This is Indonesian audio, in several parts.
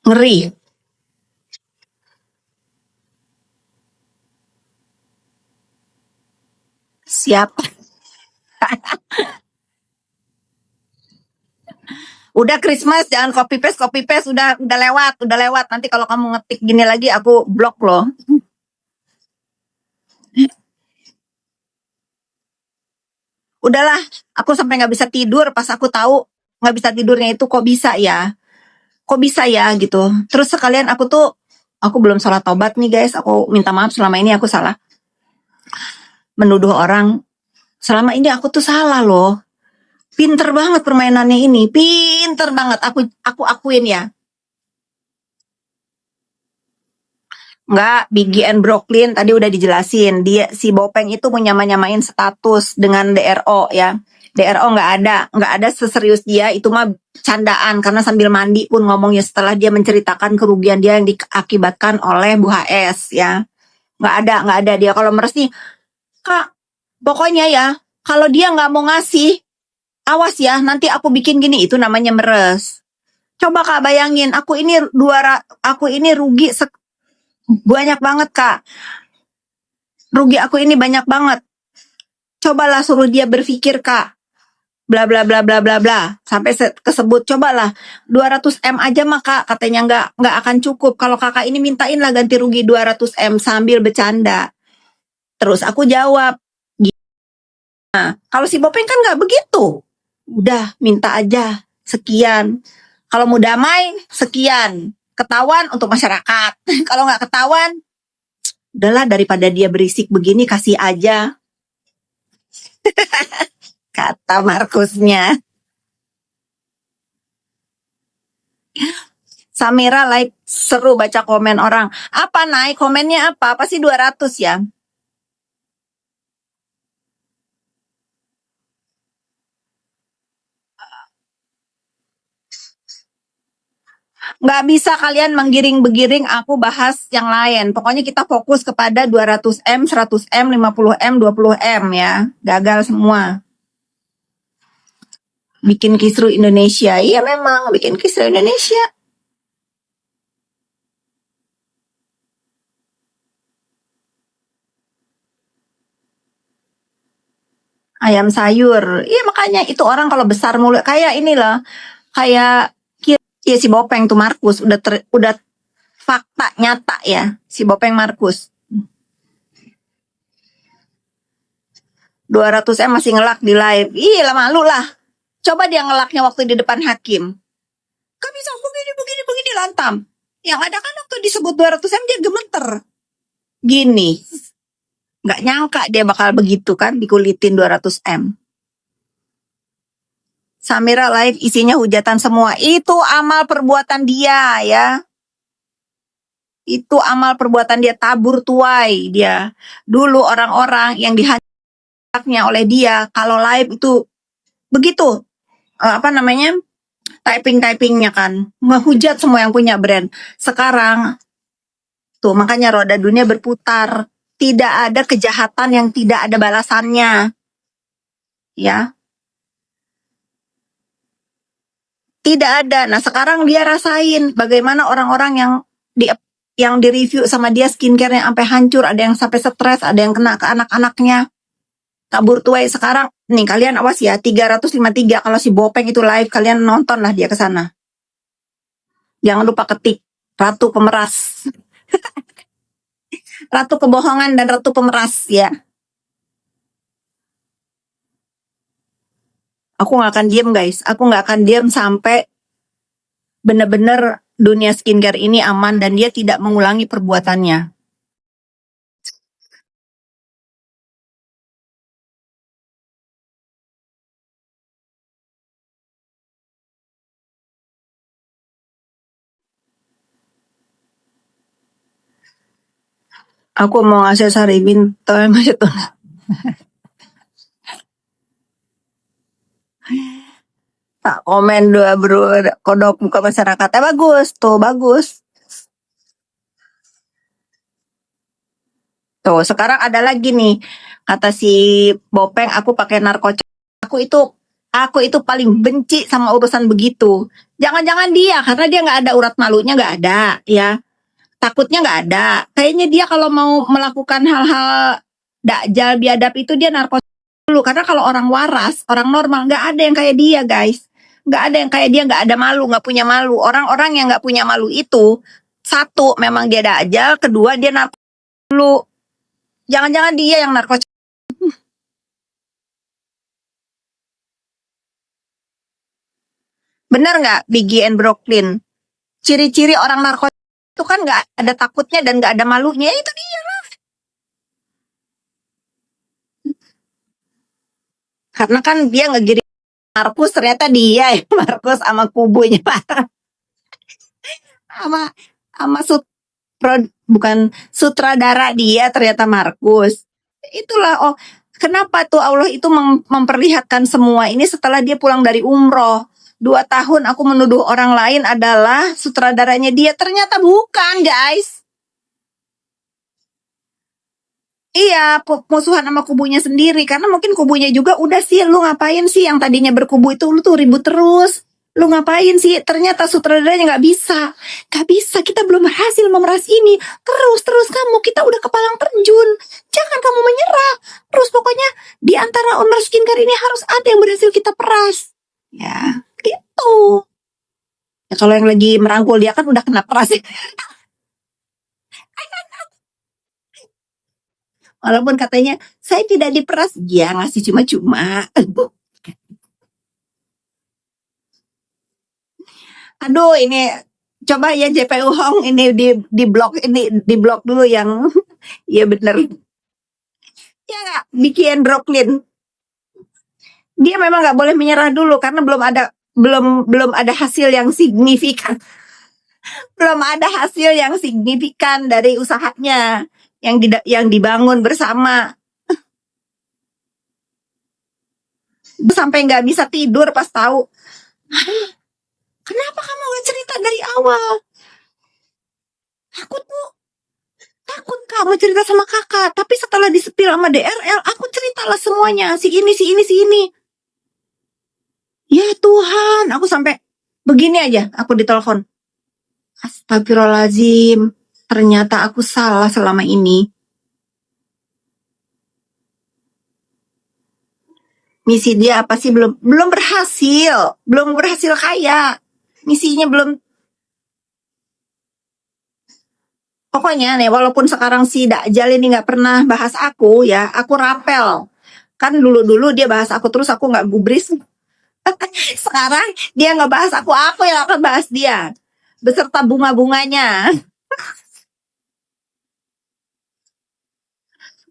Ngeri. Siap. Udah Christmas, jangan copy paste, udah lewat. Nanti kalau kamu ngetik gini lagi, aku blok loh. Udahlah, aku sampai nggak bisa tidur pas aku tahu nggak bisa tidurnya itu kok bisa ya gitu. Terus sekalian aku belum sholat taubat nih guys, aku minta maaf selama ini aku salah menuduh orang. Selama ini aku tuh salah loh. Pinter banget permainannya ini, pinter banget. Aku akuin ya. Enggak, Biggie and Brooklyn tadi udah dijelasin. Dia si Bopeng itu menyamain status dengan DRO ya. DRO nggak ada seserius dia, itu mah candaan karena sambil mandi pun ngomongnya setelah dia menceritakan kerugian dia yang diakibatkan oleh Bu HS ya. Nggak ada dia kalau meres nih, Kak. Pokoknya ya, kalau dia nggak mau ngasih, awas ya, nanti aku bikin gini, itu namanya meres. Coba Kak bayangin, aku ini rugi banyak banget Kak. Rugi aku ini banyak banget. Cobalah suruh dia berpikir Kak. Bla bla bla bla bla bla. Sampai kesebut, cobalah 200 M aja mah Kak, katanya nggak akan cukup. Kalau Kakak ini mintain lah ganti rugi 200 M sambil bercanda. Terus aku jawab, nah, kalau si Bopeng kan nggak begitu. Udah, minta aja sekian. Kalau mau damai, sekian. Ketahuan untuk masyarakat. Kalau nggak ketahuan, udahlah daripada dia berisik begini, kasih aja. Kata Markusnya. Samira like seru baca komen orang. Apa naik komennya apa? Apa sih 200 ya? Nggak bisa kalian menggiring-begiring aku bahas yang lain. Pokoknya kita fokus kepada 200 M, 100 M, 50 M, 20 M ya. Gagal semua. Bikin kisru Indonesia. Iya memang, bikin kisru Indonesia. Ayam sayur. Iya makanya itu orang kalau besar mulut kayak inilah. Kayak ya si Bopeng tuh Markus udah fakta nyata ya si Bopeng Markus. 200 M masih ngelak di live. Iya lah malu lah. Coba dia ngelaknya waktu di depan hakim. Kan bisa begini lantam. Yang ada kan waktu disebut 200 M dia gemeter. Gini. Nggak nyangka dia bakal begitu kan dikulitin 200 M. Samira live isinya hujatan semua. Itu amal perbuatan dia ya. Itu amal perbuatan dia, tabur tuai dia. Dulu orang-orang yang dihajaknya oleh dia kalau live itu begitu. Apa namanya? Typingnya kan. Ngehujat semua yang punya brand. Sekarang tuh makanya roda dunia berputar. Tidak ada kejahatan yang tidak ada balasannya. Ya. Tidak ada. Nah, sekarang dia rasain bagaimana orang-orang yang di-review sama dia skincare-nya sampai hancur, ada yang sampai stres, ada yang kena ke anak-anaknya. Tabur tuai sekarang. Nih, kalian awas ya, 353 kalau si Bopeng itu live, kalian nonton lah dia ke sana. Jangan lupa ketik Ratu Pemeras. Ratu kebohongan dan Ratu Pemeras ya. Aku nggak akan diem guys. Aku nggak akan diem sampai benar-benar dunia skincare ini aman dan dia tidak mengulangi perbuatannya. Aku mau ngasih Sari Bintol masih tuh. Tak komen dua bro, kodok muka masyarakatnya bagus, tuh bagus. Tuh, sekarang ada lagi nih. Kata si Bopeng, aku pakai narkoba. Aku itu Aku itu paling benci sama urusan begitu. Jangan-jangan dia, karena dia nggak ada urat malunya, nggak ada, ya. Takutnya nggak ada. Kayaknya dia kalau mau melakukan hal-hal dakjal biadab itu dia narkoba dulu. Karena kalau orang waras, orang normal, nggak ada yang kayak dia, guys. Nggak ada yang kayak dia, nggak ada malu, nggak punya malu. Orang-orang yang nggak punya malu itu, satu, memang dia dakjal, kedua dia narkoba dulu. Jangan-jangan dia yang narkoba. Bener nggak, Biggie and Brooklyn? Ciri-ciri orang narkoba itu kan nggak ada takutnya dan nggak ada malunya, itu dia. Karena kan dia ngegiring Markus, ternyata dia ya, Markus sama kubunya sama sama bukan sutradara dia ternyata Markus. Itulah, oh kenapa tuh Allah itu memperlihatkan semua ini setelah dia pulang dari umroh. 2 tahun aku menuduh orang lain adalah sutradaranya dia, ternyata bukan, guys. Iya, musuhan sama kubunya sendiri. Karena mungkin kubunya juga udah sih, lu ngapain sih yang tadinya berkubu itu, lu tuh ribut terus. Lu ngapain sih? Ternyata sutradaranya nggak bisa. Nggak bisa, kita belum berhasil memeras ini. Terus kamu, kita udah kepalang terjun. Jangan kamu menyerah. Terus pokoknya di antara owner skincare ini harus ada yang berhasil kita peras. Ya, gitu. Ya, kalau yang lagi merangkul dia kan udah kena peras ya. Walaupun katanya, saya tidak diperas. Ya, ngasih cuma-cuma. Aduh, ini coba ya JPU Hong ini di blok dulu yang ya bener. Ya nggak, bikin Brooklyn. Dia memang nggak boleh menyerah dulu karena belum ada hasil yang signifikan. Belum ada hasil yang signifikan dari usahanya yang dibangun bersama. Sampai nggak bisa tidur pas tahu. Kenapa kamu nggak cerita dari awal? Aku tuh takut kamu cerita sama kakak, tapi setelah disepil sama DRL, aku ceritalah semuanya. Si ini, si ini, si ini. Ya Tuhan, aku sampai begini aja, aku ditelepon. Astagfirullahaladzim, ternyata aku salah selama ini. Misi dia apa sih? Belum berhasil kaya. Misinya belum. Pokoknya nih, walaupun sekarang si Dakjal ini nggak pernah bahas aku ya, aku rapel. Kan dulu dia bahas aku terus, aku nggak gubris. Sekarang dia nggak bahas aku yang akan bahas dia beserta bunga-bunganya.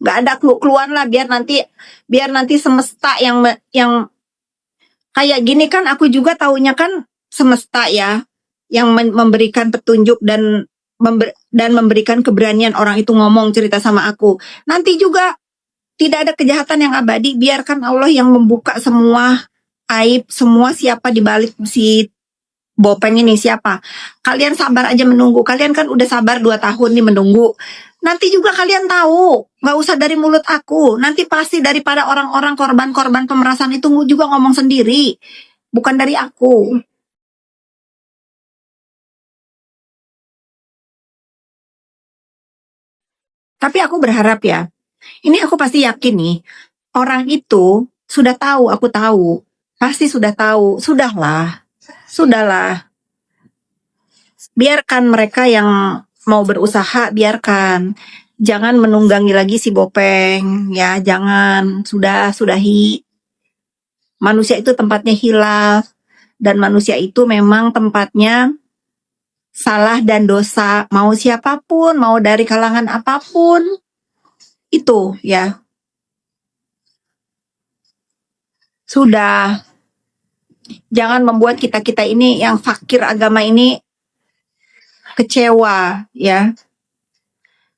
Nggak ada keluhan lah, biar nanti semesta yang kayak gini kan. Aku juga taunya kan semesta ya yang memberikan petunjuk dan memberikan keberanian orang itu ngomong cerita sama aku. Nanti juga tidak ada kejahatan yang abadi, biarkan Allah yang membuka semua aib, semua siapa dibalik si Bopeng ini siapa. Kalian sabar aja menunggu. Kalian kan udah sabar 2 tahun nih menunggu. Nanti juga kalian tahu. Gak usah dari mulut aku. Nanti pasti daripada orang-orang korban-korban pemerasan itu juga ngomong sendiri. Bukan dari aku. Tapi aku berharap ya. Ini aku pasti yakin nih. Orang itu sudah tahu, aku tahu. Pasti sudah tahu. Sudahlah. Biarkan mereka yang mau berusaha, biarkan. Jangan menunggangi lagi si Bopeng, ya jangan. Sudahi. Manusia itu tempatnya hilaf, dan manusia itu memang tempatnya salah dan dosa. Mau siapapun, mau dari kalangan apapun, itu ya. Sudah. Jangan membuat kita-kita ini yang fakir agama ini kecewa, ya.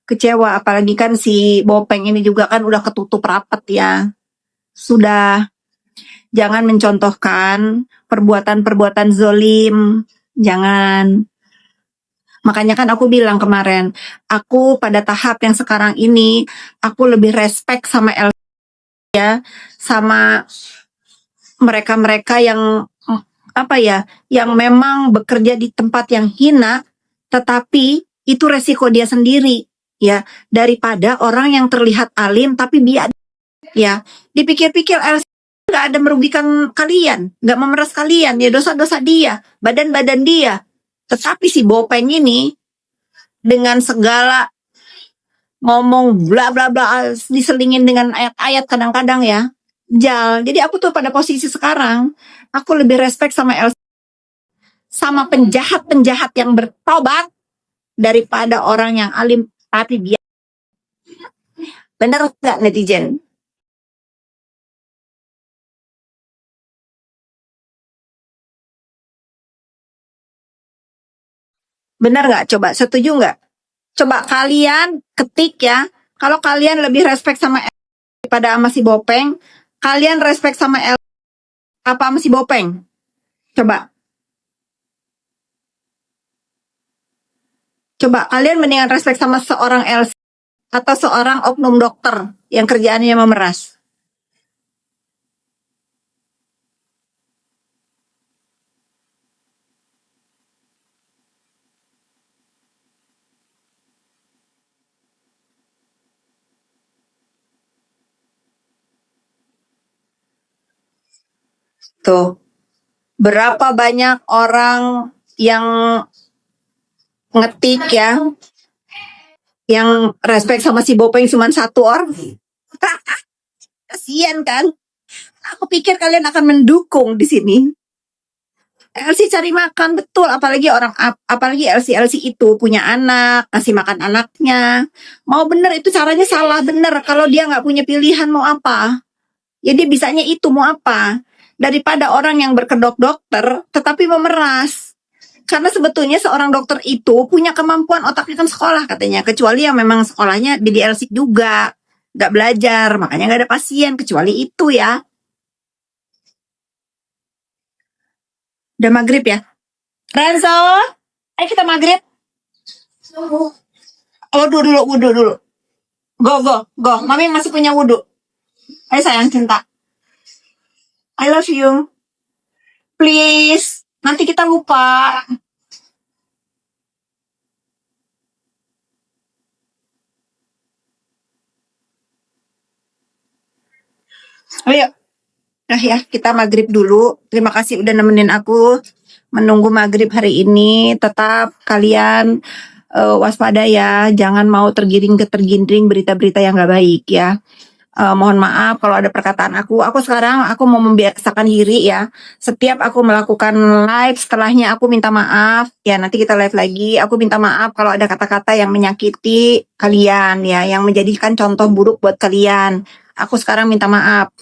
Kecewa, apalagi kan si Bopeng ini juga kan udah ketutup rapat ya. Sudah, jangan mencontohkan perbuatan-perbuatan zolim, jangan. Makanya kan aku bilang kemarin, aku pada tahap yang sekarang ini, aku lebih respect sama El ya, sama mereka-mereka yang apa ya, yang memang bekerja di tempat yang hina, tetapi itu resiko dia sendiri ya, daripada orang yang terlihat alim tapi biadab ya. Dipikir-pikir LC nggak ada merugikan kalian, nggak memeras kalian, ya dosa-dosa dia, badan-badan dia. Tetapi si Bopeng ini dengan segala ngomong bla bla bla diselingin dengan ayat-ayat kadang-kadang ya. Jadi aku tuh pada posisi sekarang aku lebih respect sama sama penjahat-penjahat yang bertobat daripada orang yang alim tapi biar. Bener nggak netizen? Bener nggak? Coba setuju nggak? Coba kalian ketik ya. Kalau kalian lebih respect sama daripada sama si Bopeng, kalian respect sama apa sama si Bopeng? Coba. Coba kalian mendingan respect sama seorang LC atau seorang oknum dokter yang kerjaannya memeras. Tuh, berapa banyak orang yang ngetik ya, yang respect sama si Bopeng cuma satu orang. Kasian kan? Aku pikir kalian akan mendukung di sini. LC cari makan betul, apalagi LC itu punya anak, kasih makan anaknya. Mau bener itu caranya salah bener. Kalau dia nggak punya pilihan mau apa, ya dia bisanya itu mau apa. Daripada orang yang berkedok dokter tetapi memeras. Karena sebetulnya seorang dokter itu punya kemampuan otaknya kan sekolah katanya, kecuali yang memang sekolahnya di LC juga, nggak belajar, makanya nggak ada pasien kecuali itu ya. Udah maghrib ya, Renzo, ayo kita maghrib. Wudhu dulu. Go. Mami masih punya wudhu. Ayo sayang cinta. I love you. Please. Nanti kita lupa. Ayo. Nah ya, kita maghrib dulu. Terima kasih udah nemenin aku menunggu maghrib hari ini. Tetap kalian waspada ya. Jangan mau tergiring berita-berita yang gak baik ya. Mohon maaf kalau ada perkataan aku sekarang mau membiasakan diri ya. Setiap aku melakukan live, setelahnya aku minta maaf ya. Nanti kita live lagi, aku minta maaf kalau ada kata-kata yang menyakiti kalian ya, yang menjadikan contoh buruk buat kalian. Aku sekarang minta maaf.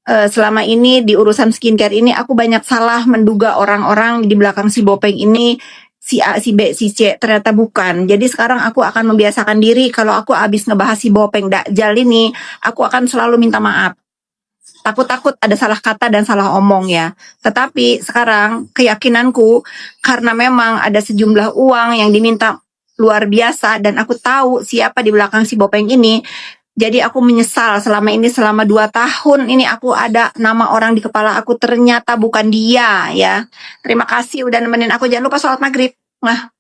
Selama ini di urusan skincare ini aku banyak salah menduga orang-orang di belakang si Bopeng ini si A, si B, si C, ternyata bukan. Jadi sekarang aku akan membiasakan diri kalau aku habis ngebahas si Bopeng Dakjal ini, aku akan selalu minta maaf. Takut-takut ada salah kata dan salah omong ya. Tetapi sekarang keyakinanku karena memang ada sejumlah uang yang diminta luar biasa dan aku tahu siapa di belakang si Bopeng ini. Jadi aku menyesal selama 2 tahun ini aku ada nama orang di kepala aku ternyata bukan dia ya. Terima kasih udah nemenin aku. Jangan lupa sholat maghrib. Nah.